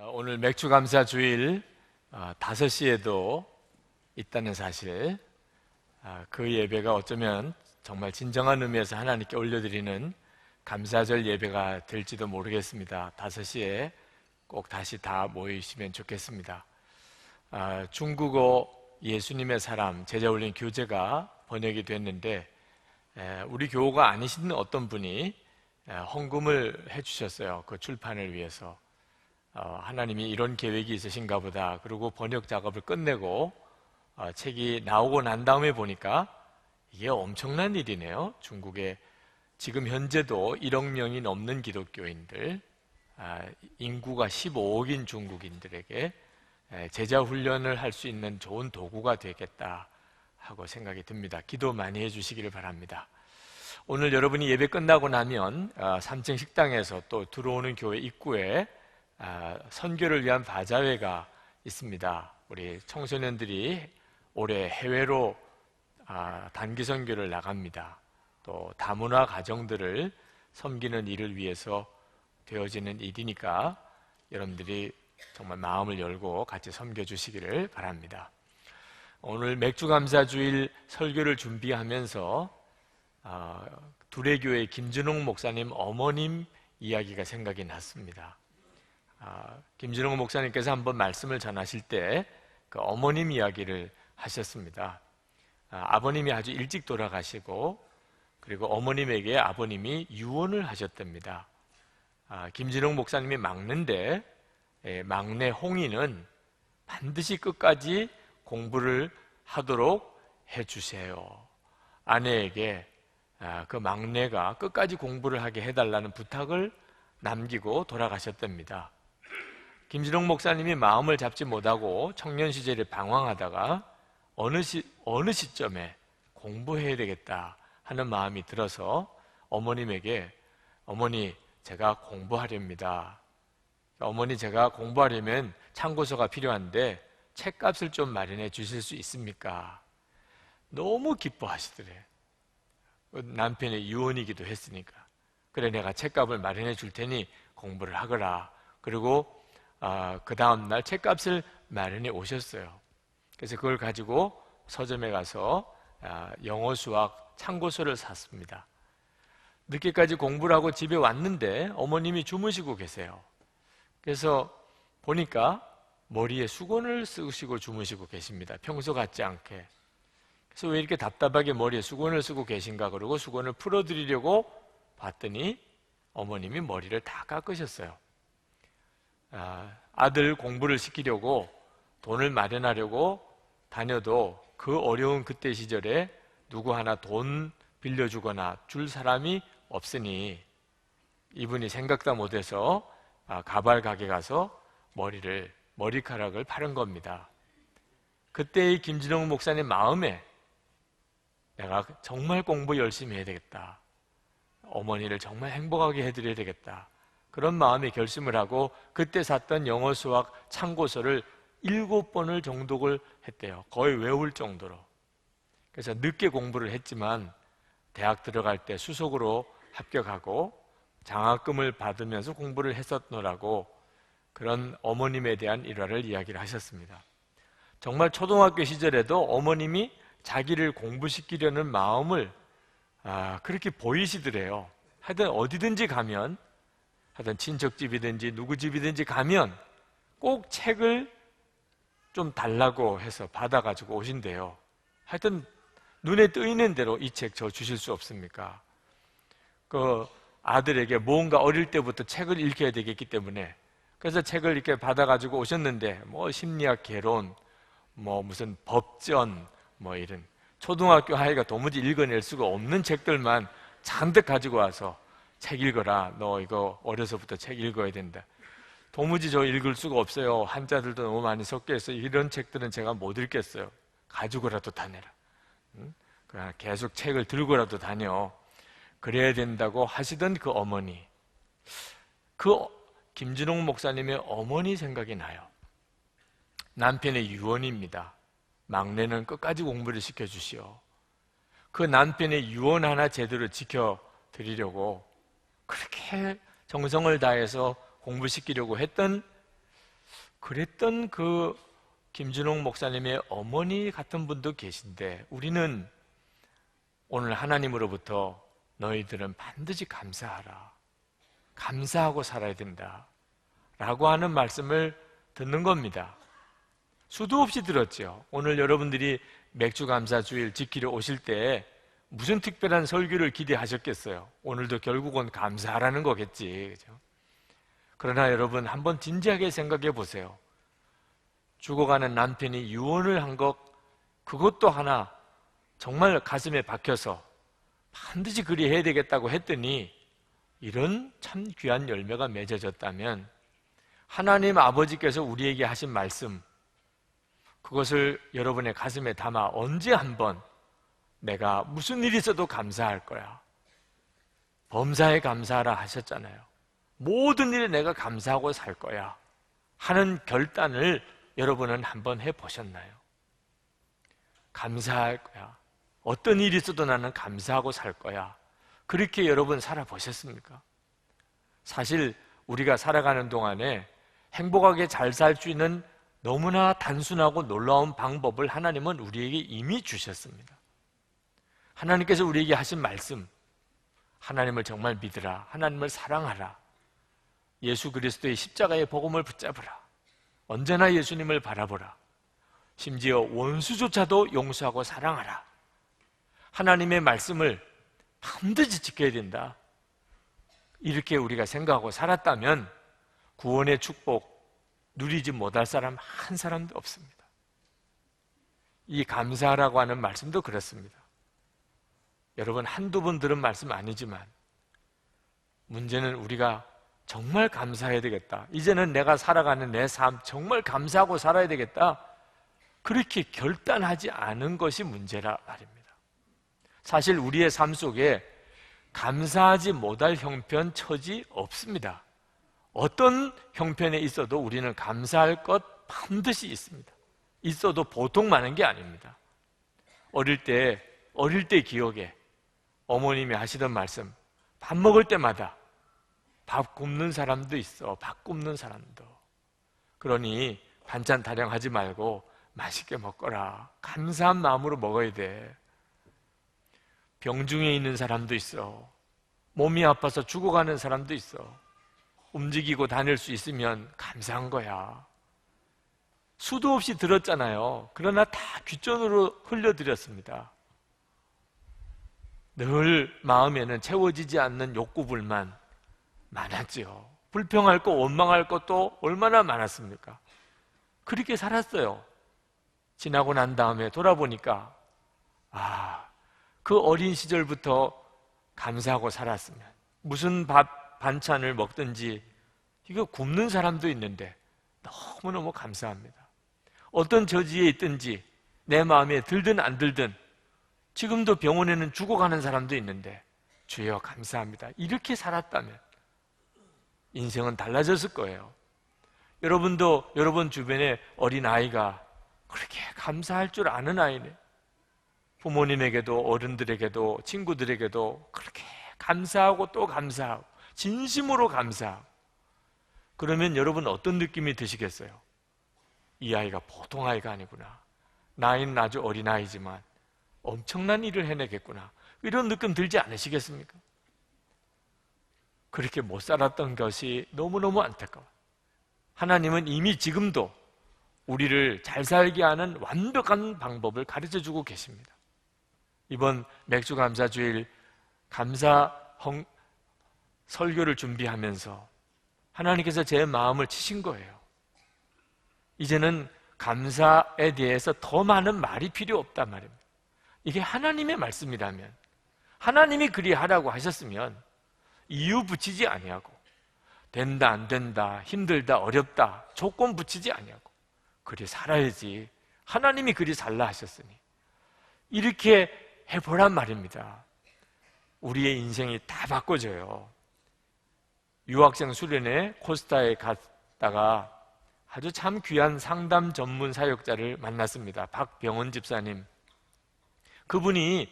오늘 맥주감사 주일 5시에도 있다는 사실, 그 예배가 어쩌면 정말 진정한 의미에서 하나님께 올려드리는 감사절 예배가 될지도 모르겠습니다. 5시에 꼭 다시 다 모이시면 좋겠습니다. 중국어 예수님의 사람 제자 올린 교재가 번역이 됐는데, 우리 교우가 아니신 어떤 분이 헌금을 해주셨어요. 그 출판을 위해서. 하나님이 이런 계획이 있으신가 보다. 그리고 번역 작업을 끝내고 책이 나오고 난 다음에 보니까 이게 엄청난 일이네요. 중국에 지금 현재도 1억 명이 넘는 기독교인들, 인구가 15억인 중국인들에게 제자 훈련을 할 수 있는 좋은 도구가 되겠다 하고 생각이 듭니다. 기도 많이 해주시기를 바랍니다. 오늘 여러분이 예배 끝나고 나면 3층 식당에서 또 들어오는 교회 입구에 선교를 위한 바자회가 있습니다. 우리 청소년들이 올해 해외로 단기 선교를 나갑니다. 또 다문화 가정들을 섬기는 일을 위해서 되어지는 일이니까 여러분들이 정말 마음을 열고 같이 섬겨주시기를 바랍니다. 오늘 맥주감사주일 설교를 준비하면서 두레교회 김준홍 목사님 어머님 이야기가 생각이 났습니다. 김준홍 목사님께서 한번 말씀을 전하실 때 그 어머님 이야기를 하셨습니다. 아버님이 아주 일찍 돌아가시고, 그리고 어머님에게 아버님이 유언을 하셨답니다. 김준홍 목사님이 막내인데 막내 홍이는 반드시 끝까지 공부를 하도록 해주세요. 아내에게 그 막내가 끝까지 공부를 하게 해달라는 부탁을 남기고 돌아가셨답니다. 김진홍 목사님이 마음을 잡지 못하고 청년 시절에 방황하다가 어느 시점에 공부해야 되겠다 하는 마음이 들어서 어머님에게, 어머니 제가 공부하렵니다. 어머니 제가 공부하려면 참고서가 필요한데 책값을 좀 마련해 주실 수 있습니까? 너무 기뻐하시더래. 남편의 유언이기도 했으니까. 그래 내가 책값을 마련해 줄 테니 공부를 하거라. 그리고 그 다음날 책값을 마련해 오셨어요. 그래서 그걸 가지고 서점에 가서 영어 수학 참고서를 샀습니다. 늦게까지 공부를 하고 집에 왔는데 어머님이 주무시고 계세요. 그래서 보니까 머리에 수건을 쓰시고 주무시고 계십니다. 평소 같지 않게. 그래서 왜 이렇게 답답하게 머리에 수건을 쓰고 계신가 그러고 수건을 풀어드리려고 봤더니 어머님이 머리를 다 깎으셨어요. 아들 공부를 시키려고 돈을 마련하려고 다녀도 그 어려운 그때 시절에 누구 하나 돈 빌려주거나 줄 사람이 없으니 이분이 생각도 못해서 가발 가게 가서 머리카락을 파른 겁니다. 그때의 김진홍 목사님 마음에 내가 정말 공부 열심히 해야 되겠다. 어머니를 정말 행복하게 해드려야 되겠다. 그런 마음에 결심을 하고 그때 샀던 영어 수학 참고서를 7번을 정독을 했대요. 거의 외울 정도로. 그래서 늦게 공부를 했지만 대학 들어갈 때 수석으로 합격하고 장학금을 받으면서 공부를 했었노라고 그런 어머님에 대한 일화를 이야기를 하셨습니다. 정말 초등학교 시절에도 어머님이 자기를 공부시키려는 마음을 그렇게 보이시더래요. 하여튼 어디든지 가면, 하여튼 친척집이든지 누구 집이든지 가면 꼭 책을 좀 달라고 해서 받아가지고 오신대요. 하여튼 눈에 뜨이는 대로 이 책 저 주실 수 없습니까? 그 아들에게 뭔가 어릴 때부터 책을 읽혀야 되겠기 때문에 그래서 책을 이렇게 받아가지고 오셨는데 뭐 심리학 개론, 뭐 무슨 법전, 뭐 이런 초등학교 아이가 도무지 읽어낼 수가 없는 책들만 잔뜩 가지고 와서 책 읽어라. 너 이거 어려서부터 책 읽어야 된다. 도무지 저 읽을 수가 없어요. 한자들도 너무 많이 섞여 있어. 이런 책들은 제가 못 읽겠어요. 가지고라도 다녀라. 그냥 계속 책을 들고라도 다녀. 그래야 된다고 하시던 그 어머니, 그 김준홍 목사님의 어머니 생각이 나요. 남편의 유언입니다. 막내는 끝까지 공부를 시켜주시오. 그 남편의 유언 하나 제대로 지켜드리려고 그렇게 정성을 다해서 공부시키려고 했던 그랬던 그 김준홍 목사님의 어머니 같은 분도 계신데, 우리는 오늘 하나님으로부터 너희들은 반드시 감사하라, 감사하고 살아야 된다 라고 하는 말씀을 듣는 겁니다. 수도 없이 들었죠. 오늘 여러분들이 맥주감사주일 지키러 오실 때 무슨 특별한 설교를 기대하셨겠어요? 오늘도 결국은 감사하라는 거겠지, 그죠? 그러나 여러분, 한번 진지하게 생각해 보세요. 죽어가는 남편이 유언을 한 것, 그것도 하나 정말 가슴에 박혀서 반드시 그리 해야 되겠다고 했더니 이런 참 귀한 열매가 맺어졌다면, 하나님 아버지께서 우리에게 하신 말씀, 그것을 여러분의 가슴에 담아 언제 한번 내가 무슨 일이 있어도 감사할 거야, 범사에 감사하라 하셨잖아요. 모든 일에 내가 감사하고 살 거야 하는 결단을 여러분은 한번 해보셨나요? 감사할 거야, 어떤 일이 있어도 나는 감사하고 살 거야, 그렇게 여러분 살아보셨습니까? 사실 우리가 살아가는 동안에 행복하게 잘 살 수 있는 너무나 단순하고 놀라운 방법을 하나님은 우리에게 이미 주셨습니다. 하나님께서 우리에게 하신 말씀, 하나님을 정말 믿으라, 하나님을 사랑하라, 예수 그리스도의 십자가의 복음을 붙잡으라, 언제나 예수님을 바라보라, 심지어 원수조차도 용서하고 사랑하라, 하나님의 말씀을 반드시 지켜야 된다, 이렇게 우리가 생각하고 살았다면 구원의 축복 누리지 못할 사람 한 사람도 없습니다. 이 감사하라고 하는 말씀도 그렇습니다. 여러분, 한두 번 들은 말씀 아니지만 문제는 우리가 정말 감사해야 되겠다, 이제는 내가 살아가는 내 삶 정말 감사하고 살아야 되겠다, 그렇게 결단하지 않은 것이 문제라 말입니다. 사실 우리의 삶 속에 감사하지 못할 형편, 처지 없습니다. 어떤 형편에 있어도 우리는 감사할 것 반드시 있습니다. 있어도 보통 많은 게 아닙니다. 어릴 때 기억에 어머님이 하시던 말씀, 밥 먹을 때마다 밥 굽는 사람도 있어, 밥 굽는 사람도. 그러니 반찬 타령하지 말고 맛있게 먹거라, 감사한 마음으로 먹어야 돼. 병중에 있는 사람도 있어, 몸이 아파서 죽어가는 사람도 있어, 움직이고 다닐 수 있으면 감사한 거야. 수도 없이 들었잖아요. 그러나 다 귓전으로 흘려드렸습니다. 늘 마음에는 채워지지 않는 욕구불만 많았지요. 불평할 것, 원망할 것도 얼마나 많았습니까? 그렇게 살았어요. 지나고 난 다음에 돌아보니까 그 어린 시절부터 감사하고 살았으면, 무슨 반찬을 먹든지 이거 굶는 사람도 있는데 너무너무 감사합니다. 어떤 처지에 있든지 내 마음에 들든 안 들든 지금도 병원에는 죽어가는 사람도 있는데 주여 감사합니다, 이렇게 살았다면 인생은 달라졌을 거예요. 여러분도 여러분 주변에 어린아이가 그렇게 감사할 줄 아는 아이네, 부모님에게도 어른들에게도 친구들에게도 그렇게 감사하고 또 감사하고 진심으로 감사하고, 그러면 여러분 어떤 느낌이 드시겠어요? 이 아이가 보통 아이가 아니구나, 나이는 아주 어린아이지만 엄청난 일을 해내겠구나, 이런 느낌 들지 않으시겠습니까? 그렇게 못 살았던 것이 너무너무 안타까워요. 하나님은 이미 지금도 우리를 잘 살게 하는 완벽한 방법을 가르쳐주고 계십니다. 이번 맥주감사주일 감사 설교를 준비하면서 하나님께서 제 마음을 치신 거예요. 이제는 감사에 대해서 더 많은 말이 필요 없단 말입니다. 이게 하나님의 말씀이라면, 하나님이 그리하라고 하셨으면 이유 붙이지 아니하고, 된다 안 된다, 힘들다 어렵다 조건 붙이지 아니하고 그리 살아야지, 하나님이 그리 살라 하셨으니 이렇게 해보란 말입니다. 우리의 인생이 다 바꿔져요. 유학생 수련회 코스타에 갔다가 아주 참 귀한 상담 전문 사역자를 만났습니다. 박병원 집사님. 그분이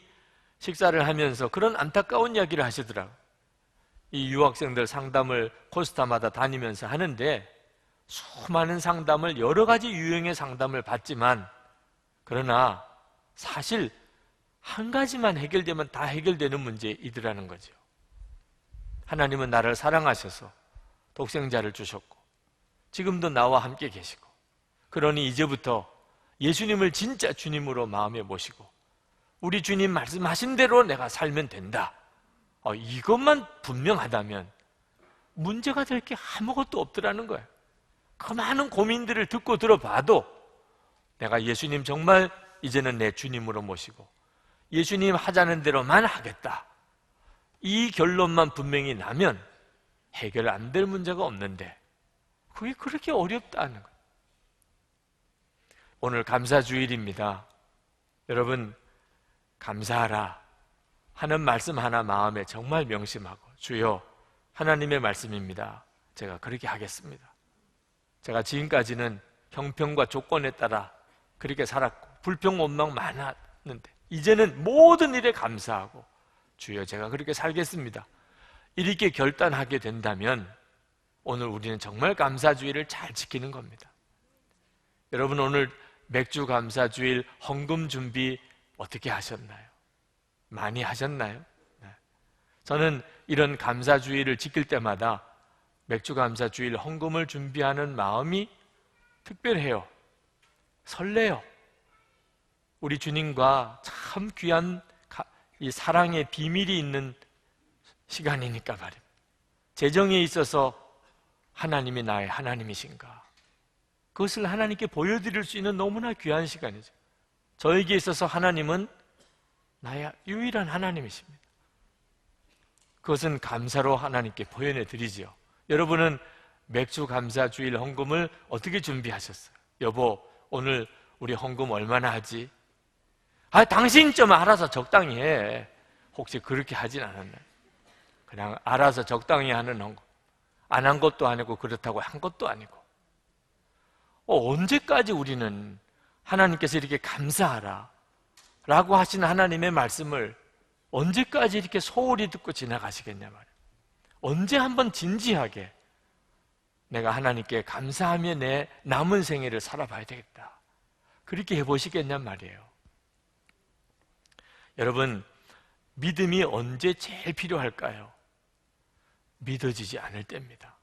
식사를 하면서 그런 안타까운 이야기를 하시더라고요. 이 유학생들 상담을 코스타마다 다니면서 하는데 수많은 상담을, 여러 가지 유형의 상담을 받지만, 그러나 사실 한 가지만 해결되면 다 해결되는 문제이더라는 거죠. 하나님은 나를 사랑하셔서 독생자를 주셨고 지금도 나와 함께 계시고, 그러니 이제부터 예수님을 진짜 주님으로 마음에 모시고 우리 주님 말씀하신 대로 내가 살면 된다. 이것만 분명하다면 문제가 될 게 아무것도 없더라는 거예요. 그 많은 고민들을 듣고 들어봐도 내가 예수님 정말 이제는 내 주님으로 모시고 예수님 하자는 대로만 하겠다, 이 결론만 분명히 나면 해결 안 될 문제가 없는데 그게 그렇게 어렵다는 거예요. 오늘 감사주일입니다. 여러분, 감사하라 하는 말씀 하나 마음에 정말 명심하고, 주여, 하나님의 말씀입니다, 제가 그렇게 하겠습니다. 제가 지금까지는 형편과 조건에 따라 그렇게 살았고 불평 원망 많았는데 이제는 모든 일에 감사하고 주여 제가 그렇게 살겠습니다, 이렇게 결단하게 된다면 오늘 우리는 정말 감사주일을 잘 지키는 겁니다. 여러분, 오늘 맥주 감사주일 헌금 준비 어떻게 하셨나요? 많이 하셨나요? 네. 저는 이런 감사주일을 지킬 때마다 맥주 감사주일 헌금을 준비하는 마음이 특별해요. 설레요. 우리 주님과 참 귀한 이 사랑의 비밀이 있는 시간이니까 말입니다. 재정에 있어서 하나님이 나의 하나님이신가, 그것을 하나님께 보여드릴 수 있는 너무나 귀한 시간이죠. 저에게 있어서 하나님은 나의 유일한 하나님이십니다. 그것은 감사로 하나님께 표현해 드리지요. 여러분은 맥주 감사주일 헌금을 어떻게 준비하셨어요? 여보, 오늘 우리 헌금 얼마나 하지? 당신 좀 알아서 적당히 해. 혹시 그렇게 하진 않았나요? 그냥 알아서 적당히 하는 헌금, 안 한 것도 아니고 그렇다고 한 것도 아니고. 언제까지 우리는 하나님께서 이렇게 감사하라 라고 하신 하나님의 말씀을 언제까지 이렇게 소홀히 듣고 지나가시겠냐 말이에요. 언제 한번 진지하게 내가 하나님께 감사하며 내 남은 생애를 살아봐야 되겠다, 그렇게 해보시겠냔 말이에요. 여러분, 믿음이 언제 제일 필요할까요? 믿어지지 않을 때입니다.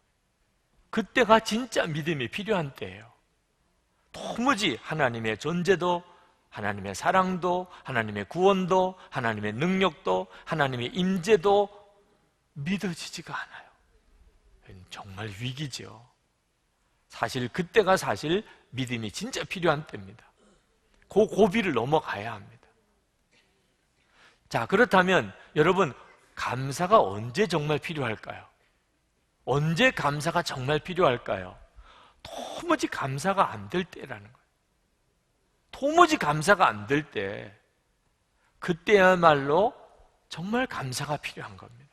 그때가 진짜 믿음이 필요한 때예요. 도무지 하나님의 존재도, 하나님의 사랑도, 하나님의 구원도, 하나님의 능력도, 하나님의 임재도 믿어지지가 않아요. 정말 위기죠. 사실 그때가 사실 믿음이 진짜 필요한 때입니다. 그 고비를 넘어가야 합니다. 자, 그렇다면 여러분, 감사가 언제 정말 필요할까요? 언제 감사가 정말 필요할까요? 도무지 감사가 안 될 때라는 거예요. 도무지 감사가 안 될 때, 그때야말로 정말 감사가 필요한 겁니다.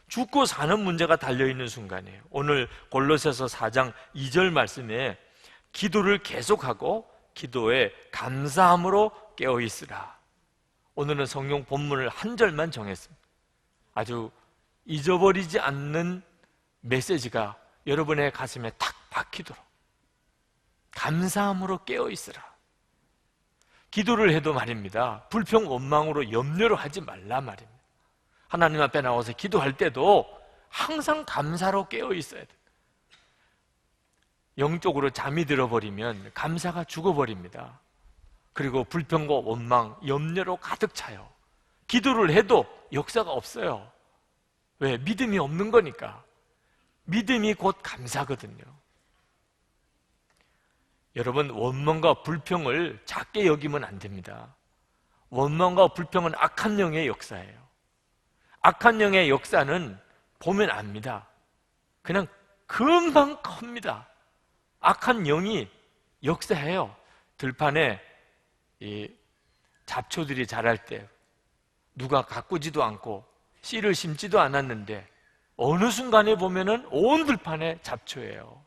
죽고 사는 문제가 달려있는 순간이에요. 오늘 골로새서 4장 2절 말씀에 기도를 계속하고 기도에 감사함으로 깨어있으라. 오늘은 성경 본문을 한 절만 정했습니다. 아주 잊어버리지 않는 메시지가 여러분의 가슴에 탁 박히도록 감사함으로 깨어있으라. 기도를 해도 말입니다, 불평 원망으로 염려를 하지 말라 말입니다. 하나님 앞에 나와서 기도할 때도 항상 감사로 깨어있어야 돼요. 영적으로 잠이 들어버리면 감사가 죽어버립니다. 그리고 불평과 원망, 염려로 가득 차요. 기도를 해도 역사가 없어요. 왜? 믿음이 없는 거니까. 믿음이 곧 감사거든요. 여러분, 원망과 불평을 작게 여기면 안 됩니다. 원망과 불평은 악한 영의 역사예요. 악한 영의 역사는 보면 압니다. 그냥 금방 큽니다. 악한 영이 역사해요. 들판에 이 잡초들이 자랄 때 누가 가꾸지도 않고 씨를 심지도 않았는데 어느 순간에 보면은 온 들판에 잡초예요.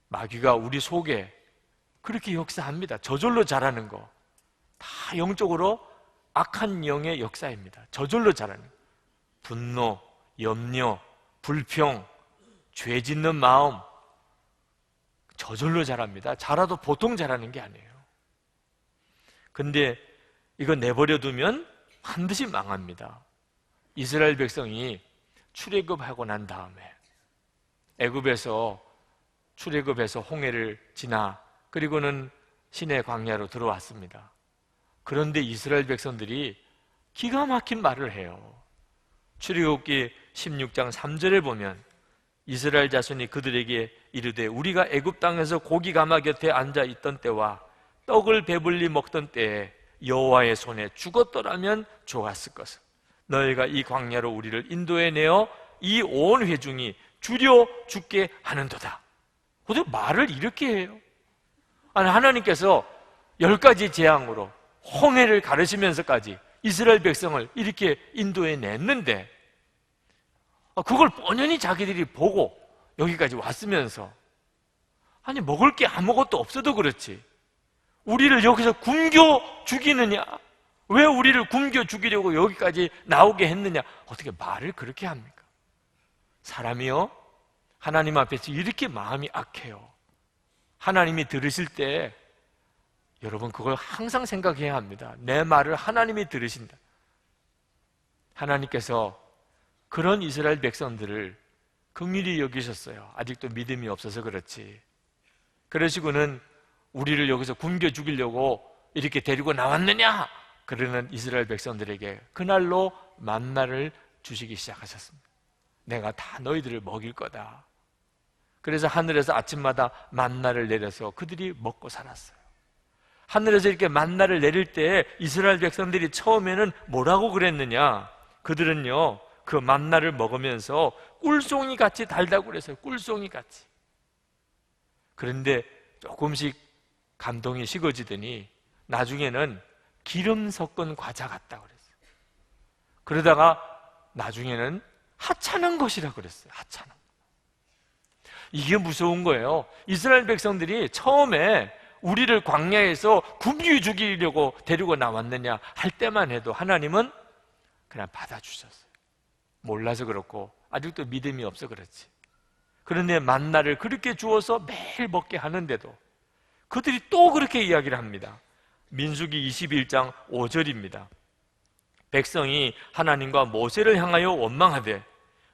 마귀가 우리 속에 그렇게 역사합니다. 저절로 자라는 거 다 영적으로 악한 영의 역사입니다. 저절로 자라는 거. 분노, 염려, 불평, 죄 짓는 마음, 저절로 자랍니다. 자라도 보통 자라는 게 아니에요. 근데 이거 내버려 두면 반드시 망합니다. 이스라엘 백성이 출애굽하고 난 다음에 애굽에서 출애굽해서 홍해를 지나 그리고는 시내 광야로 들어왔습니다. 그런데 이스라엘 백성들이 기가 막힌 말을 해요. 출애굽기 16장 3절에 보면 이스라엘 자손이 그들에게 이르되 우리가 애굽 땅에서 고기 가마 곁에 앉아 있던 때와 떡을 배불리 먹던 때에 여호와의 손에 죽었더라면 좋았을 것을 너희가 이 광야로 우리를 인도해 내어 이 온 회중이 줄여 죽게 하는도다. 어떻게 말을 이렇게 해요? 아니, 하나님께서 10가지 재앙으로 홍해를 가르시면서까지 이스라엘 백성을 이렇게 인도해 냈는데 그걸 뻔연히 자기들이 보고 여기까지 왔으면서 아니 먹을 게 아무것도 없어도 그렇지 우리를 여기서 굶겨 죽이느냐? 왜 우리를 굶겨 죽이려고 여기까지 나오게 했느냐? 어떻게 말을 그렇게 합니까? 사람이요 하나님 앞에서 이렇게 마음이 악해요. 하나님이 들으실 때 여러분 그걸 항상 생각해야 합니다. 내 말을 하나님이 들으신다. 하나님께서 그런 이스라엘 백성들을 긍휼히 여기셨어요. 아직도 믿음이 없어서 그렇지. 그러시고는 우리를 여기서 굶겨 죽이려고 이렇게 데리고 나왔느냐? 그러는 이스라엘 백성들에게 그날로 만나를 주시기 시작하셨습니다. 내가 다 너희들을 먹일 거다. 그래서 하늘에서 아침마다 만나를 내려서 그들이 먹고 살았어요. 하늘에서 이렇게 만나를 내릴 때 이스라엘 백성들이 처음에는 뭐라고 그랬느냐? 그들은요 그 만나를 먹으면서 꿀송이 같이 달다고 그랬어요. 꿀송이 같이. 그런데 조금씩 감동이 식어지더니 나중에는 기름 섞은 과자 같다고 그랬어요. 그러다가 나중에는 하찮은 것이라고 그랬어요. 하찮은. 이게 무서운 거예요. 이스라엘 백성들이 처음에 우리를 광야에서 굶겨 죽이려고 데리고 나왔느냐 할 때만 해도 하나님은 그냥 받아주셨어요. 몰라서 그렇고 아직도 믿음이 없어 그렇지. 그런데 만나를 그렇게 주어서 매일 먹게 하는데도 그들이 또 그렇게 이야기를 합니다. 민수기 21장 5절입니다. 백성이 하나님과 모세를 향하여 원망하되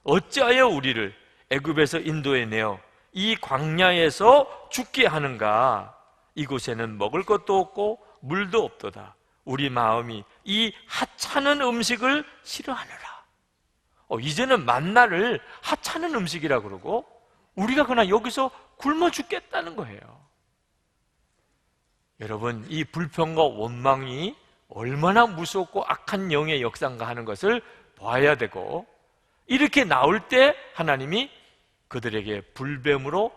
어찌하여 우리를 애굽에서 인도해 내어 이 광야에서 죽게 하는가? 이곳에는 먹을 것도 없고 물도 없도다. 우리 마음이 이 하찮은 음식을 싫어하느라. 이제는 만나를 하찮은 음식이라 그러고 우리가 그냥 여기서 굶어 죽겠다는 거예요. 여러분, 이 불평과 원망이 얼마나 무섭고 악한 영의 역사인가 하는 것을 봐야 되고 이렇게 나올 때 하나님이 그들에게 불뱀으로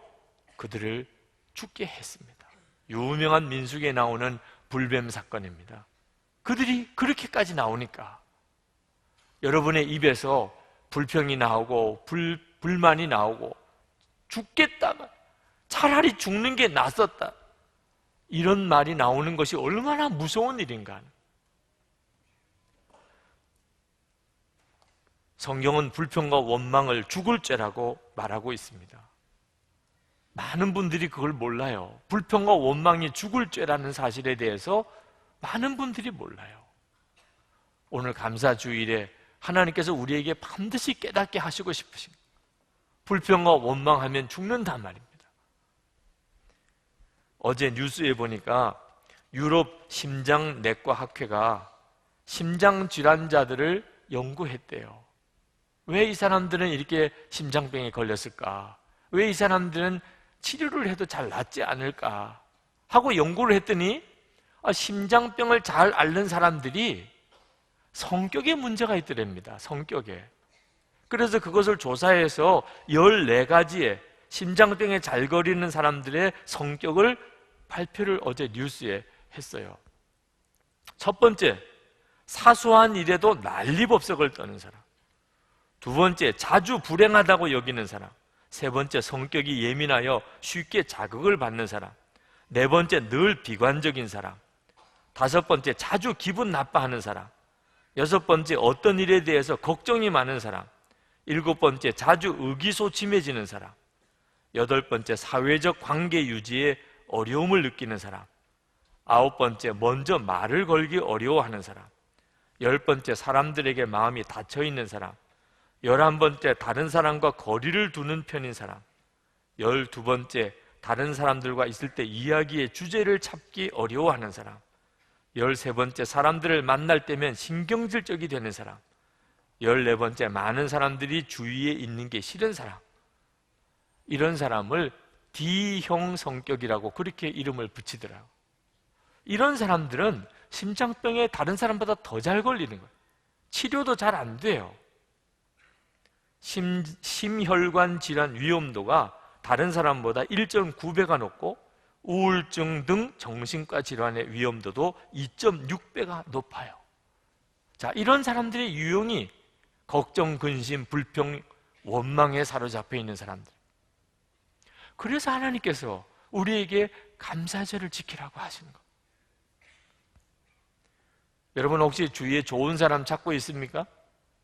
그들을 죽게 했습니다. 유명한 민수기에 나오는 불뱀 사건입니다. 그들이 그렇게까지 나오니까 여러분의 입에서 불평이 나오고 불만이 나오고 죽겠다, 차라리 죽는 게 낫었다, 이런 말이 나오는 것이 얼마나 무서운 일인가. 성경은 불평과 원망을 죽을 죄라고 말하고 있습니다. 많은 분들이 그걸 몰라요. 불평과 원망이 죽을 죄라는 사실에 대해서 많은 분들이 몰라요. 오늘 감사주일에 하나님께서 우리에게 반드시 깨닫게 하시고 싶으신 불평과 원망하면 죽는단 말입니다. 어제 뉴스에 보니까 유럽 심장내과 학회가 심장질환자들을 연구했대요. 왜 이 사람들은 이렇게 심장병에 걸렸을까? 왜 이 사람들은 치료를 해도 잘 낫지 않을까? 하고 연구를 했더니 심장병을 잘 앓는 사람들이 성격에 문제가 있더랍니다. 성격에. 그래서 그것을 조사해서 14가지의 심장병에 잘 걸리는 사람들의 성격을 발표를 어제 뉴스에 했어요. 첫 번째, 사소한 일에도 난리법석을 떠는 사람. 두 번째, 자주 불행하다고 여기는 사람. 세 번째, 성격이 예민하여 쉽게 자극을 받는 사람. 네 번째, 늘 비관적인 사람. 다섯 번째, 자주 기분 나빠하는 사람. 여섯 번째, 어떤 일에 대해서 걱정이 많은 사람. 일곱 번째, 자주 의기소침해지는 사람. 8번째, 사회적 관계 유지에 어려움을 느끼는 사람. 9번째, 먼저 말을 걸기 어려워하는 사람. 10번째, 사람들에게 마음이 닫혀있는 사람. 11번째, 다른 사람과 거리를 두는 편인 사람. 12번째, 다른 사람들과 있을 때 이야기의 주제를 찾기 어려워하는 사람. 13번째, 사람들을 만날 때면 신경질적이 되는 사람. 14번째, 많은 사람들이 주위에 있는 게 싫은 사람. 이런 사람을 D형 성격이라고 그렇게 이름을 붙이더라고요. 이런 사람들은 심장병에 다른 사람보다 더 잘 걸리는 거예요. 치료도 잘 안 돼요. 심혈관 질환 위험도가 다른 사람보다 1.9배가 높고 우울증 등 정신과 질환의 위험도도 2.6배가 높아요. 자, 이런 사람들의 유형이 걱정, 근심, 불평, 원망에 사로잡혀 있는 사람들. 그래서 하나님께서 우리에게 감사절을 지키라고 하시는 거예요. 여러분 혹시 주위에 좋은 사람 찾고 있습니까?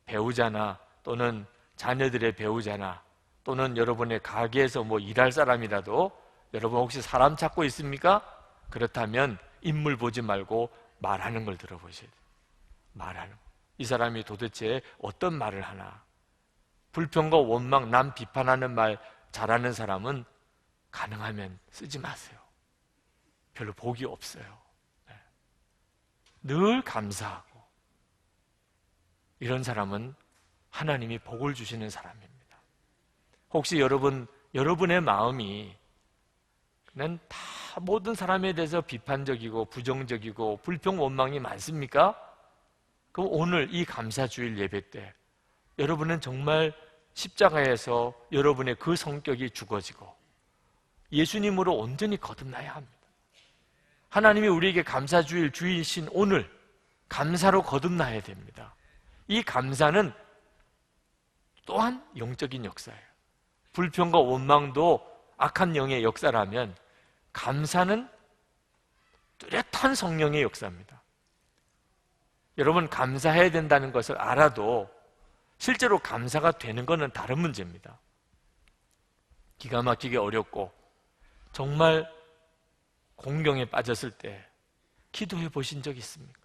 배우자나 또는 자녀들의 배우자나 또는 여러분의 가게에서 일할 사람이라도 여러분 혹시 사람 찾고 있습니까? 그렇다면 인물 보지 말고 말하는 걸 들어보셔야 돼요. 말하는 거. 이 사람이 도대체 어떤 말을 하나. 불평과 원망, 남 비판하는 말 잘하는 사람은 가능하면 쓰지 마세요. 별로 복이 없어요. 늘 감사하고 이런 사람은 하나님이 복을 주시는 사람입니다. 혹시 여러분의 마음이 그냥 다 모든 사람에 대해서 비판적이고 부정적이고 불평 원망이 많습니까? 그럼 오늘 이 감사주일 예배 때 여러분은 정말 십자가에서 여러분의 그 성격이 죽어지고 예수님으로 온전히 거듭나야 합니다. 하나님이 우리에게 감사주일 주이신 오늘 감사로 거듭나야 됩니다. 이 감사는 또한 영적인 역사예요. 불평과 원망도 악한 영의 역사라면 감사는 뚜렷한 성령의 역사입니다. 여러분 감사해야 된다는 것을 알아도 실제로 감사가 되는 것은 다른 문제입니다. 기가 막히게 어렵고 정말 공경에 빠졌을 때 기도해 보신 적 있습니까?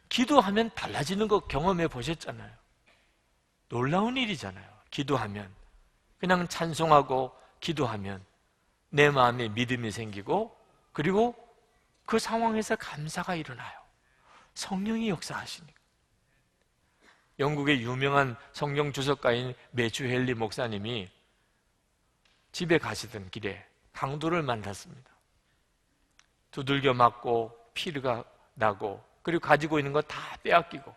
기도하면 달라지는 거 경험해 보셨잖아요. 놀라운 일이잖아요. 기도하면 그냥 찬송하고 기도하면 내 마음에 믿음이 생기고 그리고 그 상황에서 감사가 일어나요. 성령이 역사하시니까. 영국의 유명한 성경 주석가인 매튜 헨리 목사님이 집에 가시던 길에 강도를 만났습니다. 두들겨 맞고 피가 나고 그리고 가지고 있는 거 다 빼앗기고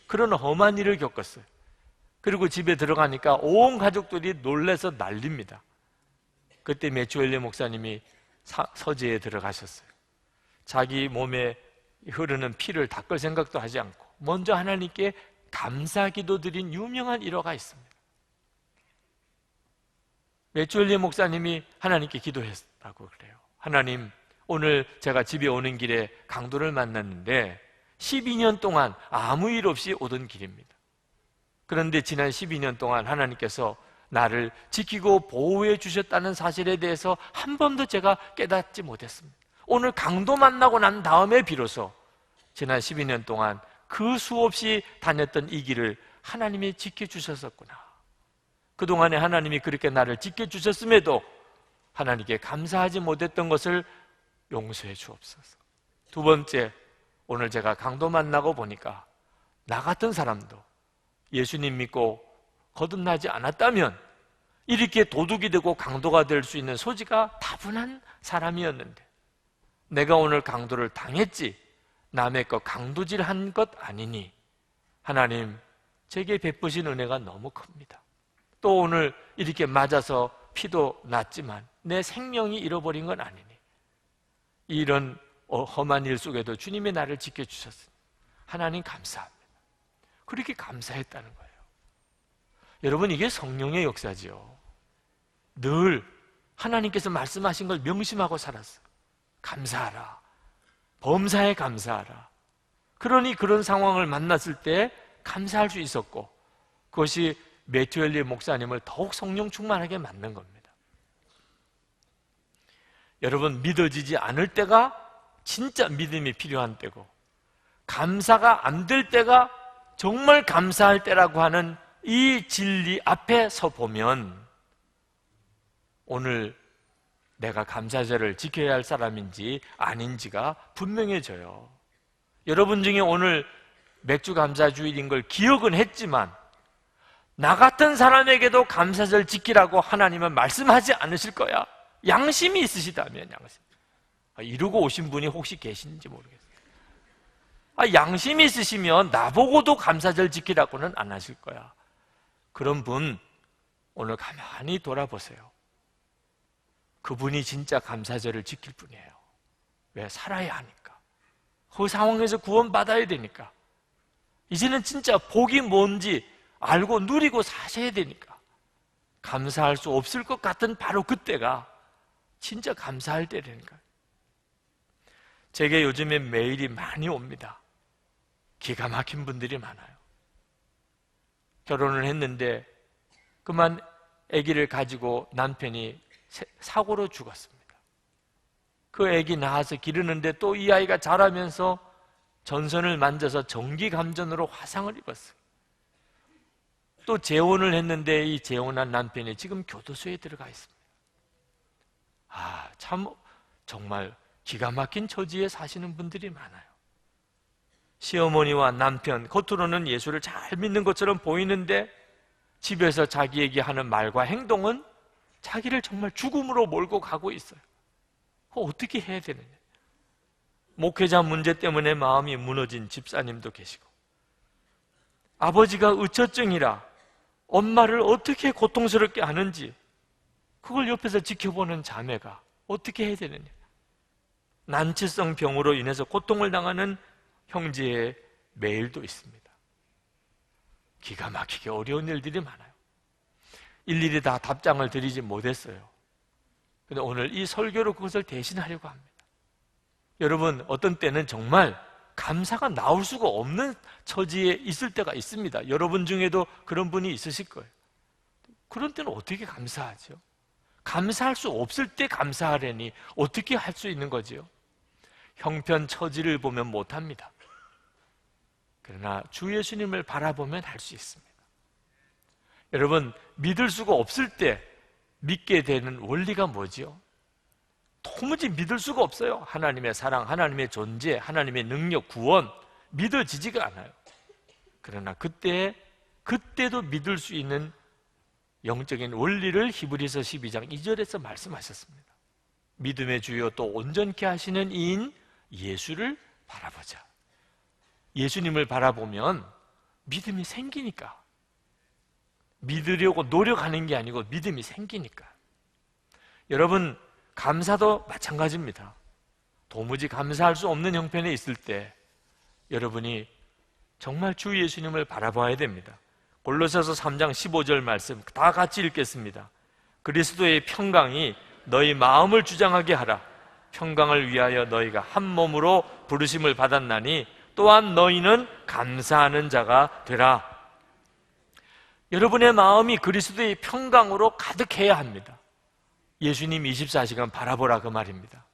그런 험한 일을 겪었어요. 그리고 집에 들어가니까 온 가족들이 놀라서 난립니다. 그때 매튜 헨리 목사님이 서재에 들어가셨어요. 자기 몸에 흐르는 피를 닦을 생각도 하지 않고 먼저 하나님께 감사 기도 드린 유명한 일화가 있습니다. 매튜 헨리 목사님이 하나님께 기도했다고 그래요. 하나님, 오늘 제가 집에 오는 길에 강도를 만났는데 12년 동안 아무 일 없이 오던 길입니다. 그런데 지난 12년 동안 하나님께서 나를 지키고 보호해 주셨다는 사실에 대해서 한 번도 제가 깨닫지 못했습니다. 오늘 강도 만나고 난 다음에 비로소 지난 12년 동안 그 수없이 다녔던 이 길을 하나님이 지켜주셨었구나. 그동안에 하나님이 그렇게 나를 지켜주셨음에도 하나님께 감사하지 못했던 것을 용서해 주옵소서. 두 번째, 오늘 제가 강도 만나고 보니까 나 같은 사람도 예수님 믿고 거듭나지 않았다면 이렇게 도둑이 되고 강도가 될 수 있는 소지가 다분한 사람이었는데 내가 오늘 강도를 당했지 남의 것 강도질한 것 아니니 하나님 제게 베푸신 은혜가 너무 큽니다. 또 오늘 이렇게 맞아서 피도 났지만 내 생명이 잃어버린 건 아니니 이런 험한 일 속에도 주님이 나를 지켜주셨습니다. 하나님 감사합니다. 그렇게 감사했다는 거예요. 여러분 이게 성령의 역사지요. 늘 하나님께서 말씀하신 걸 명심하고 살았어요. 감사하라. 범사에 감사하라. 그러니 그런 상황을 만났을 때 감사할 수 있었고 그것이 매튜 헨리 목사님을 더욱 성령 충만하게 만든 겁니다. 여러분, 믿어지지 않을 때가 진짜 믿음이 필요한 때고, 감사가 안 될 때가 정말 감사할 때라고 하는 이 진리 앞에 서 보면 오늘 내가 감사절을 지켜야 할 사람인지 아닌지가 분명해져요. 여러분 중에 오늘 맥주 감사주일인 걸 기억은 했지만 나 같은 사람에게도 감사절 지키라고 하나님은 말씀하지 않으실 거야. 양심이 있으시다면. 양심. 이러고 오신 분이 혹시 계신지 모르겠어요. 양심이 있으시면 나보고도 감사절 지키라고는 안 하실 거야. 그런 분 오늘 가만히 돌아보세요. 그분이 진짜 감사절을 지킬 분이에요. 왜? 살아야 하니까. 그 상황에서 구원받아야 되니까. 이제는 진짜 복이 뭔지 알고 누리고 사셔야 되니까. 감사할 수 없을 것 같은 바로 그때가 진짜 감사할 때라니까요. 제게 요즘에 메일이 많이 옵니다. 기가 막힌 분들이 많아요. 결혼을 했는데 그만 아기를 가지고 남편이 사고로 죽었습니다. 그 아기 낳아서 기르는데 또 이 아이가 자라면서 전선을 만져서 전기감전으로 화상을 입었어요. 또 재혼을 했는데 이 재혼한 남편이 지금 교도소에 들어가 있습니다. 참 정말 기가 막힌 처지에 사시는 분들이 많아요. 시어머니와 남편, 겉으로는 예수를 잘 믿는 것처럼 보이는데 집에서 자기에게 하는 말과 행동은 자기를 정말 죽음으로 몰고 가고 있어요. 어떻게 해야 되느냐. 목회자 문제 때문에 마음이 무너진 집사님도 계시고, 아버지가 의처증이라 엄마를 어떻게 고통스럽게 하는지 그걸 옆에서 지켜보는 자매가 어떻게 해야 되느냐. 난치성 병으로 인해서 고통을 당하는 형제의 메일도 있습니다. 기가 막히게 어려운 일들이 많아요. 일일이 다 답장을 드리지 못했어요. 그런데 오늘 이 설교로 그것을 대신하려고 합니다. 여러분, 어떤 때는 정말 감사가 나올 수가 없는 처지에 있을 때가 있습니다. 여러분 중에도 그런 분이 있으실 거예요. 그런 때는 어떻게 감사하죠? 감사할 수 없을 때 감사하려니 어떻게 할 수 있는 거죠? 형편 처지를 보면 못합니다. 그러나 주 예수님을 바라보면 할 수 있습니다. 여러분, 믿을 수가 없을 때 믿게 되는 원리가 뭐지요? 도무지 믿을 수가 없어요. 하나님의 사랑, 하나님의 존재, 하나님의 능력, 구원 믿어지지가 않아요. 그러나 그때도 믿을 수 있는 영적인 원리를 히브리서 12장 2절에서 말씀하셨습니다. 믿음의 주요 또 온전케 하시는 이인 예수를 바라보자. 예수님을 바라보면 믿음이 생기니까. 믿으려고 노력하는 게 아니고 믿음이 생기니까. 여러분, 감사도 마찬가지입니다. 도무지 감사할 수 없는 형편에 있을 때 여러분이 정말 주 예수님을 바라봐야 됩니다. 골로새서 3장 15절 말씀 다 같이 읽겠습니다. 그리스도의 평강이 너희 마음을 주장하게 하라. 평강을 위하여 너희가 한 몸으로 부르심을 받았나니 또한 너희는 감사하는 자가 되라. 여러분의 마음이 그리스도의 평강으로 가득해야 합니다. 예수님 24시간 바라보라 그 말입니다.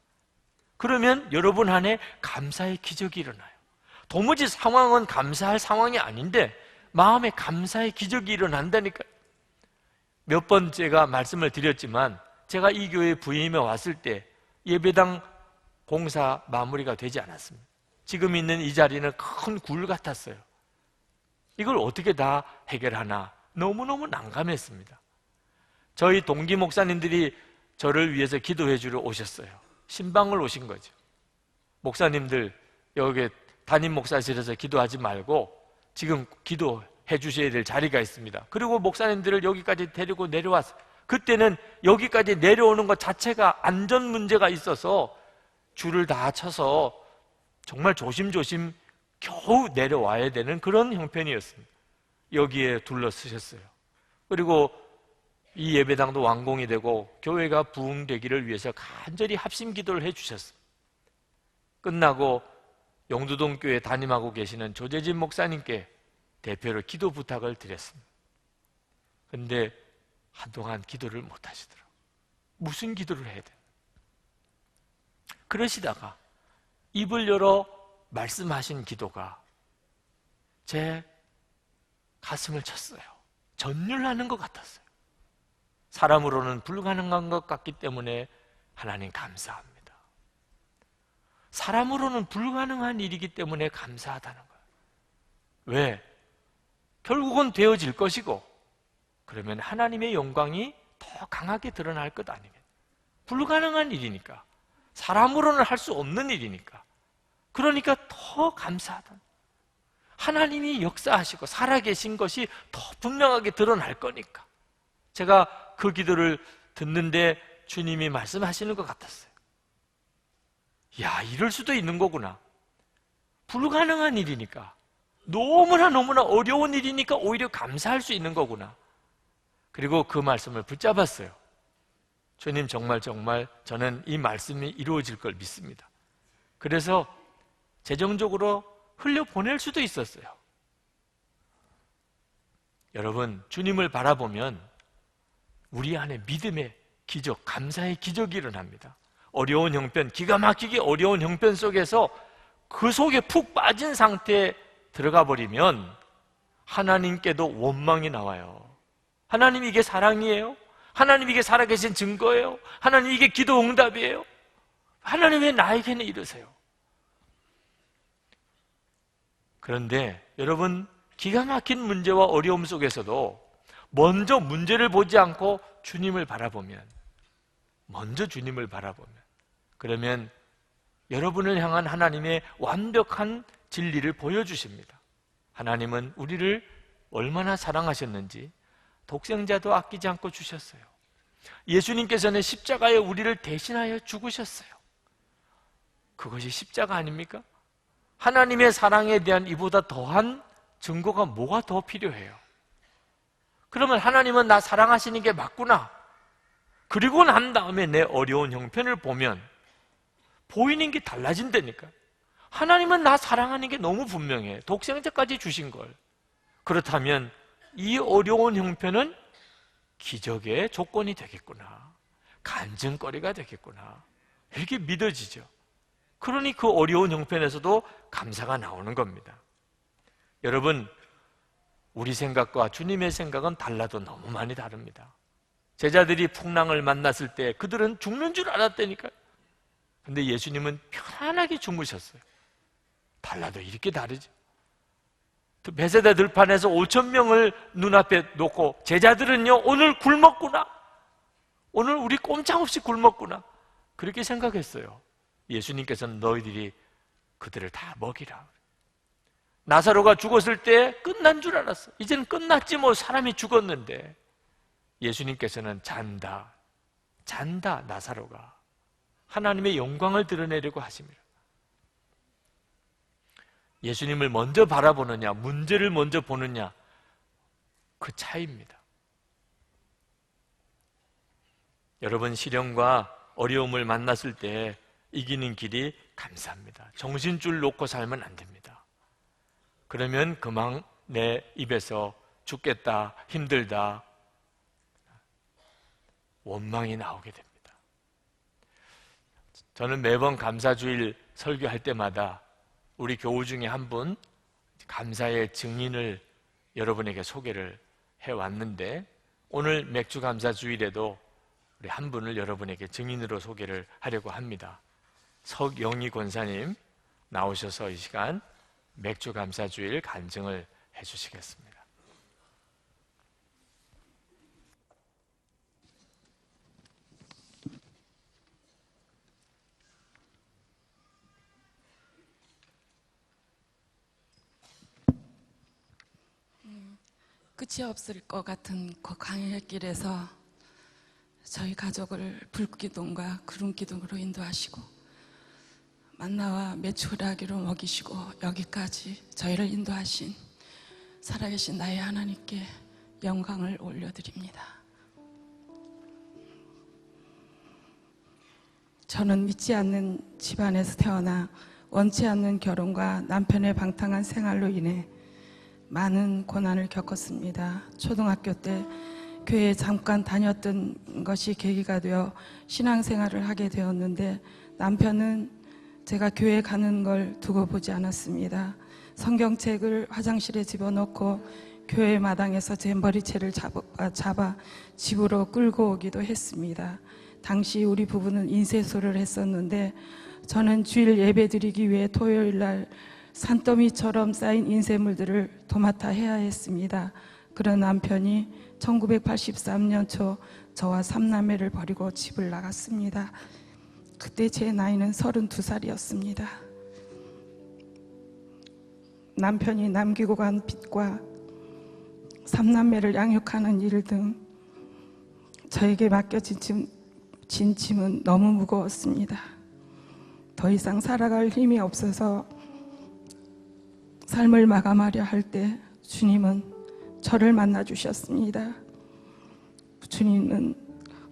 그러면 여러분 안에 감사의 기적이 일어나요. 도무지 상황은 감사할 상황이 아닌데 마음에 감사의 기적이 일어난다니까요. 몇 번 제가 말씀을 드렸지만 제가 이 교회 부임해 왔을 때 예배당 공사 마무리가 되지 않았습니다. 지금 있는 이 자리는 큰 굴 같았어요. 이걸 어떻게 다 해결하나 너무너무 난감했습니다. 저희 동기 목사님들이 저를 위해서 기도해 주러 오셨어요. 신방을 오신 거죠. 목사님들 여기 담임 목사실에서 기도하지 말고 지금 기도해 주셔야 될 자리가 있습니다. 그리고 목사님들을 여기까지 데리고 내려왔어요. 그때는 여기까지 내려오는 것 자체가 안전 문제가 있어서 줄을 다 쳐서 정말 조심조심 겨우 내려와야 되는 그런 형편이었습니다. 여기에 둘러쓰셨어요. 그리고 이 예배당도 완공이 되고 교회가 부흥되기를 위해서 간절히 합심 기도를 해주셨어요. 끝나고 용두동 교회 담임하고 계시는 조재진 목사님께 대표로 기도 부탁을 드렸습니다. 그런데 한동안 기도를 못 하시더라고요. 무슨 기도를 해야 돼요? 그러시다가 입을 열어 말씀하신 기도가 제 가슴을 쳤어요. 전율하는 것 같았어요. 사람으로는 불가능한 것 같기 때문에 하나님 감사합니다. 사람으로는 불가능한 일이기 때문에 감사하다는 거예요. 왜? 결국은 되어질 것이고, 그러면 하나님의 영광이 더 강하게 드러날 것 아니겠어요? 불가능한 일이니까, 사람으로는 할 수 없는 일이니까, 그러니까 더 감사하다. 하나님이 역사하시고 살아계신 것이 더 분명하게 드러날 거니까. 제가 그 기도를 듣는데 주님이 말씀하시는 것 같았어요. 야, 이럴 수도 있는 거구나. 불가능한 일이니까, 너무나 어려운 일이니까 오히려 감사할 수 있는 거구나. 그리고 그 말씀을 붙잡았어요. 주님, 정말 저는 이 말씀이 이루어질 걸 믿습니다. 그래서 재정적으로 흘려보낼 수도 있었어요. 여러분, 주님을 바라보면 우리 안에 믿음의 기적, 감사의 기적이 일어납니다. 어려운 형편, 기가 막히게 어려운 형편 속에서 그 속에 푹 빠진 상태에 들어가 버리면 하나님께도 원망이 나와요. 하나님, 이게 사랑이에요? 하나님, 이게 살아계신 증거예요? 하나님, 이게 기도 응답이에요? 하나님, 왜 나에게는 이러세요? 그런데 여러분, 기가 막힌 문제와 어려움 속에서도 먼저 문제를 보지 않고 주님을 바라보면, 그러면 여러분을 향한 하나님의 완벽한 진리를 보여주십니다. 하나님은 우리를 얼마나 사랑하셨는지 독생자도 아끼지 않고 주셨어요. 예수님께서는 십자가에 우리를 대신하여 죽으셨어요. 그것이 십자가 아닙니까? 하나님의 사랑에 대한 이보다 더한 증거가 뭐가 더 필요해요? 그러면 하나님은 나 사랑하시는 게 맞구나. 그리고 난 다음에 내 어려운 형편을 보면 보이는 게 달라진다니까. 하나님은 나 사랑하는 게 너무 분명해. 독생자까지 주신 걸. 그렇다면 이 어려운 형편은 기적의 조건이 되겠구나, 간증거리가 되겠구나, 이렇게 믿어지죠. 그러니 그 어려운 형편에서도 감사가 나오는 겁니다. 여러분, 우리 생각과 주님의 생각은 달라도 너무 많이 다릅니다. 제자들이 풍랑을 만났을 때 그들은 죽는 줄 알았다니까요. 근데 예수님은 편안하게 주무셨어요. 달라도 이렇게 다르죠. 베세다 들판에서 5,000명을 눈앞에 놓고 제자들은요, 오늘 굶었구나, 오늘 우리 꼼짝없이 굶었구나, 그렇게 생각했어요. 예수님께서는 너희들이 그들을 다 먹이라. 나사로가 죽었을 때 끝난 줄 알았어. 이제는 끝났지 뭐, 사람이 죽었는데. 예수님께서는 잔다 나사로가. 하나님의 영광을 드러내려고 하십니다. 예수님을 먼저 바라보느냐, 문제를 먼저 보느냐, 그 차이입니다. 여러분, 시련과 어려움을 만났을 때 이기는 길이 감사합니다. 정신줄 놓고 살면 안 됩니다. 그러면 그만 내 입에서 죽겠다, 힘들다, 원망이 나오게 됩니다. 저는 매번 감사주일 설교할 때마다 우리 교우 중에 한 분 감사의 증인을 여러분에게 소개를 해왔는데, 오늘 맥주감사주일에도 우리 한 분을 여러분에게 증인으로 소개를 하려고 합니다. 석영희 권사님 나오셔서 이 시간 맥주감사주일 간증을 해주시겠습니다. 끝이 없을 것 같은 그 광야의 길에서 저희 가족을 불기둥과 구름기둥으로 인도하시고 만나와 메추라기로 먹이시고 여기까지 저희를 인도하신 살아계신 나의 하나님께 영광을 올려드립니다. 저는 믿지 않는 집안에서 태어나 원치 않는 결혼과 남편의 방탕한 생활로 인해 많은 고난을 겪었습니다. 초등학교 때 교회에 잠깐 다녔던 것이 계기가 되어 신앙생활을 하게 되었는데 남편은 제가 교회 가는 걸 두고 보지 않았습니다. 성경책을 화장실에 집어넣고 교회 마당에서 제 머리채를 잡아 집으로 끌고 오기도 했습니다. 당시 우리 부부는 인쇄소를 했었는데 저는 주일 예배 드리기 위해 토요일 날 산더미처럼 쌓인 인쇄물들을 도맡아 해야 했습니다. 그런 남편이 1983년 초 저와 3남매를 버리고 집을 나갔습니다. 그때 제 나이는 32살이었습니다. 남편이 남기고 간 빚과 3남매를 양육하는 일 등 저에게 맡겨진 짐은 너무 무거웠습니다. 더 이상 살아갈 힘이 없어서 삶을 마감하려 할 때 주님은 저를 만나 주셨습니다. 주님은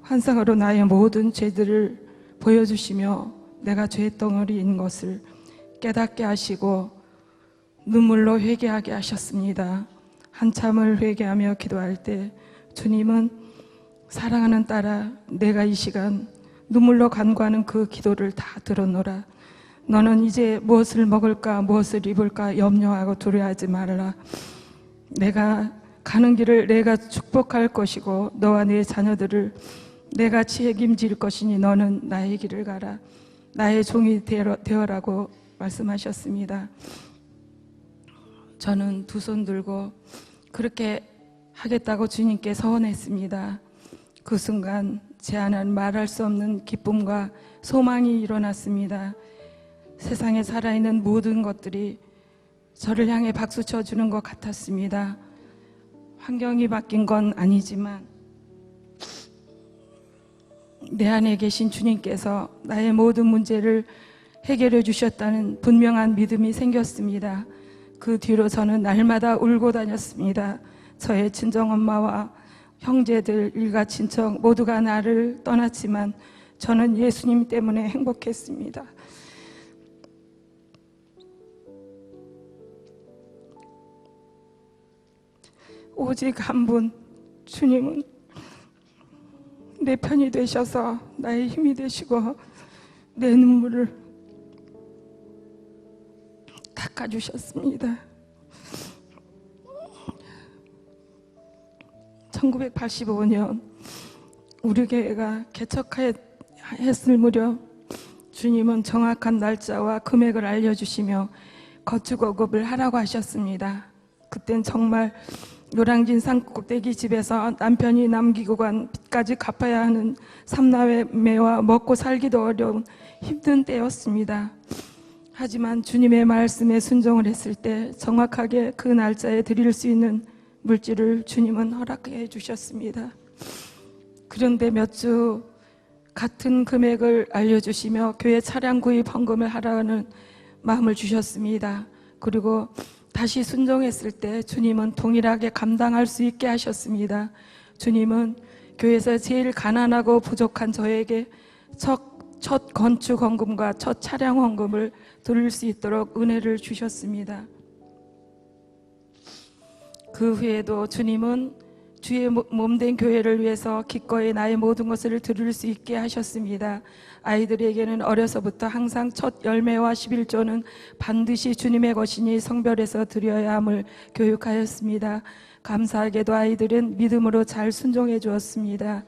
환상으로 나의 모든 죄들을 보여주시며 내가 죄덩어리인 것을 깨닫게 하시고 눈물로 회개하게 하셨습니다. 한참을 회개하며 기도할 때 주님은 사랑하는 딸아, 내가 이 시간 눈물로 간구하는 그 기도를 다 들었노라. 너는 이제 무엇을 먹을까 무엇을 입을까 염려하고 두려워하지 말라. 내가 가는 길을 내가 축복할 것이고 너와 네 자녀들을 내가 책임질 것이니 너는 나의 길을 가라. 나의 종이 되어라고 말씀하셨습니다. 저는 두 손 들고 그렇게 하겠다고 주님께 서원했습니다. 그 순간 제 안에는 말할 수 없는 기쁨과 소망이 일어났습니다. 세상에 살아있는 모든 것들이 저를 향해 박수 쳐주는 것 같았습니다. 환경이 바뀐 건 아니지만 내 안에 계신 주님께서 나의 모든 문제를 해결해 주셨다는 분명한 믿음이 생겼습니다. 그 뒤로 저는 날마다 울고 다녔습니다. 저의 친정엄마와 형제들, 일가 친척 모두가 나를 떠났지만 저는 예수님 때문에 행복했습니다. 오직 한 분, 주님은 내 편이 되셔서 나의 힘이 되시고 내 눈물을 닦아주셨습니다. 1985년 우리 교회가 개척했을 무렵 주님은 정확한 날짜와 금액을 알려주시며 거주거급을 하라고 하셨습니다. 그땐 정말 노량진 산꼭대기 집에서 남편이 남기고 간 빚까지 갚아야 하는 삼남매와 먹고 살기도 어려운 힘든 때였습니다. 하지만 주님의 말씀에 순종을 했을 때 정확하게 그 날짜에 드릴 수 있는 물질을 주님은 허락해 주셨습니다. 그런데 몇 주 같은 금액을 알려주시며 교회 차량 구입 헌금을 하라는 마음을 주셨습니다. 그리고 다시 순종했을 때 주님은 동일하게 감당할 수 있게 하셨습니다. 주님은 교회에서 제일 가난하고 부족한 저에게 첫 건축 헌금과 첫 차량 헌금을 드릴 수 있도록 은혜를 주셨습니다. 그 후에도 주님은 주의 몸된 교회를 위해서 기꺼이 나의 모든 것을 드릴 수 있게 하셨습니다. 아이들에게는 어려서부터 항상 첫 열매와 11조는 반드시 주님의 것이니 성별해서 드려야 함을 교육하였습니다. 감사하게도 아이들은 믿음으로 잘 순종해 주었습니다.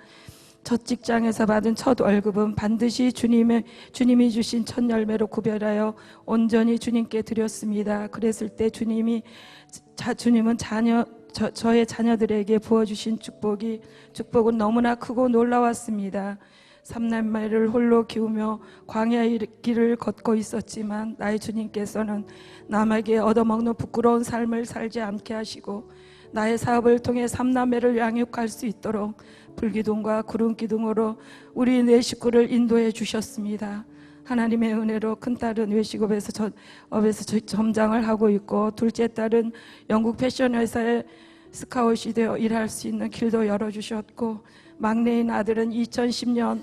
첫 직장에서 받은 첫 월급은 반드시 주님이 주신 첫 열매로 구별하여 온전히 주님께 드렸습니다. 그랬을 때 주님은 저의 자녀들에게 부어주신 축복은 너무나 크고 놀라웠습니다. 삼남매를 홀로 키우며 광야의 길을 걷고 있었지만 나의 주님께서는 남에게 얻어먹는 부끄러운 삶을 살지 않게 하시고 나의 사업을 통해 삼남매를 양육할 수 있도록 불기둥과 구름기둥으로 우리 네 식구를 인도해 주셨습니다. 하나님의 은혜로 큰딸은 외식업에서 점장을 하고 있고 둘째 딸은 영국 패션 회사에 스카웃이 되어 일할 수 있는 길도 열어주셨고 막내인 아들은 2010년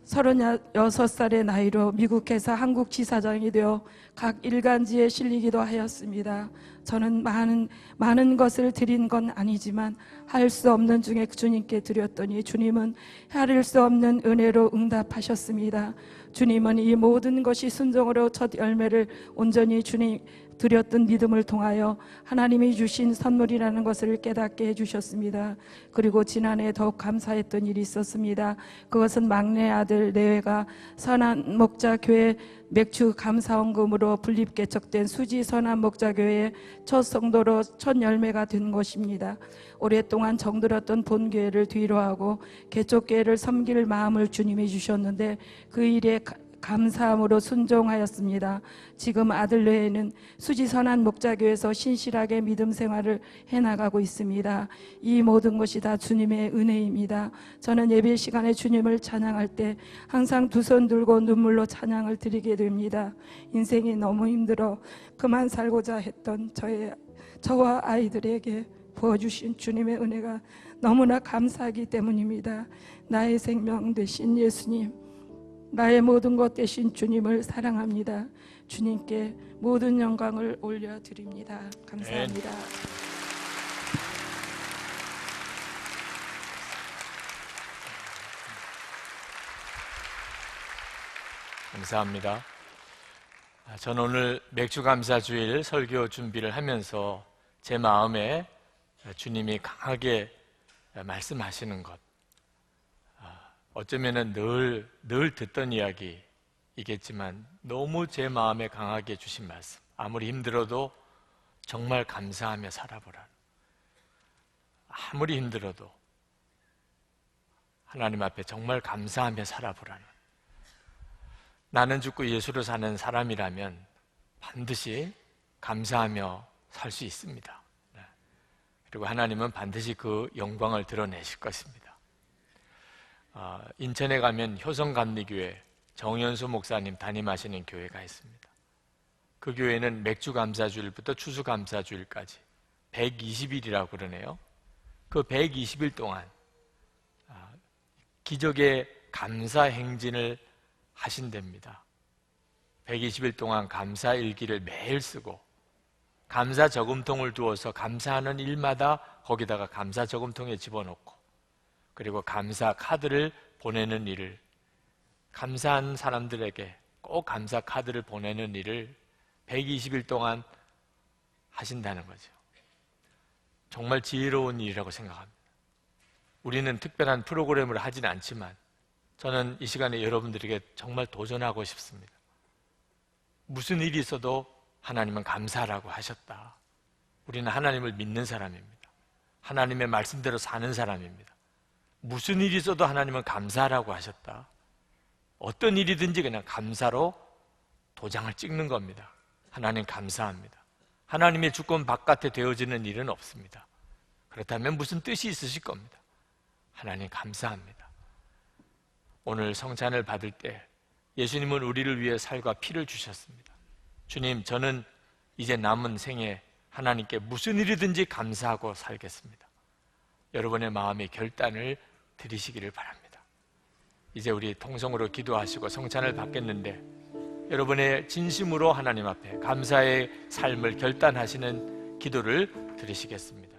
36살의 나이로 미국 회사 한국 지사장이 되어 각 일간지에 실리기도 하였습니다. 저는 많은 것을 드린 건 아니지만 할 수 없는 중에 주님께 드렸더니 주님은 헤아릴 수 없는 은혜로 응답하셨습니다. 주님은 이 모든 것이 순종으로 첫 열매를 온전히 주님 드렸던 믿음을 통하여 하나님이 주신 선물이라는 것을 깨닫게 해주셨습니다. 그리고 지난해 더욱 감사했던 일이 있었습니다. 그것은 막내 아들 내외가 선한 목자교회 맥주 감사원금으로 분립 개척된 수지 선한 목자교회의 첫 성도로 첫 열매가 된 것입니다. 오랫동안 정들었던 본교회를 뒤로하고 개척교회를 섬길 마음을 주님이 주셨는데 그 일에 감사함으로 순종하였습니다. 지금 아들 외에는 수지선한 목자교에서 신실하게 믿음 생활을 해나가고 있습니다. 이 모든 것이 다 주님의 은혜입니다. 저는 예배 시간에 주님을 찬양할 때 항상 두 손 들고 눈물로 찬양을 드리게 됩니다. 인생이 너무 힘들어 그만 살고자 했던 저와 아이들에게 부어주신 주님의 은혜가 너무나 감사하기 때문입니다. 나의 생명 되신 예수님, 나의 모든 것 되신 주님을 사랑합니다. 주님께 모든 영광을 올려드립니다. 감사합니다. 감사합니다. 저는 오늘 맥주감사주일 설교 준비를 하면서 제 마음에 주님이 강하게 말씀하시는 것, 어쩌면은 늘 듣던 이야기이겠지만 너무 제 마음에 강하게 주신 말씀, 아무리 힘들어도 정말 감사하며 살아보라. 아무리 힘들어도 하나님 앞에 정말 감사하며 살아보라는, 나는 죽고 예수로 사는 사람이라면 반드시 감사하며 살 수 있습니다. 그리고 하나님은 반드시 그 영광을 드러내실 것입니다. 인천에 가면 효성감리교회 정연수 목사님 담임하시는 교회가 있습니다. 그 교회는 맥주감사주일부터 추수감사주일까지 120일이라고 그러네요. 그 120일 동안 기적의 감사 행진을 하신답니다. 120일 동안 감사일기를 매일 쓰고 감사 저금통을 두어서 감사하는 일마다 거기다가 감사 저금통에 집어넣고, 그리고 감사 카드를 보내는 일을, 감사한 사람들에게 꼭 감사 카드를 보내는 일을 120일 동안 하신다는 거죠. 정말 지혜로운 일이라고 생각합니다. 우리는 특별한 프로그램을 하진 않지만 저는 이 시간에 여러분들에게 정말 도전하고 싶습니다. 무슨 일이 있어도 하나님은 감사하라고 하셨다. 우리는 하나님을 믿는 사람입니다. 하나님의 말씀대로 사는 사람입니다. 무슨 일이 있어도 하나님은 감사하라고 하셨다. 어떤 일이든지 그냥 감사로 도장을 찍는 겁니다. 하나님 감사합니다. 하나님의 주권 바깥에 되어지는 일은 없습니다. 그렇다면 무슨 뜻이 있으실 겁니다. 하나님 감사합니다. 오늘 성찬을 받을 때 예수님은 우리를 위해 살과 피를 주셨습니다. 주님, 저는 이제 남은 생에 하나님께 무슨 일이든지 감사하고 살겠습니다. 여러분의 마음의 결단을 드리시기를 바랍니다. 이제 우리 통성으로 기도하시고 성찬을 받겠는데 여러분의 진심으로 하나님 앞에 감사의 삶을 결단하시는 기도를 드리시겠습니다.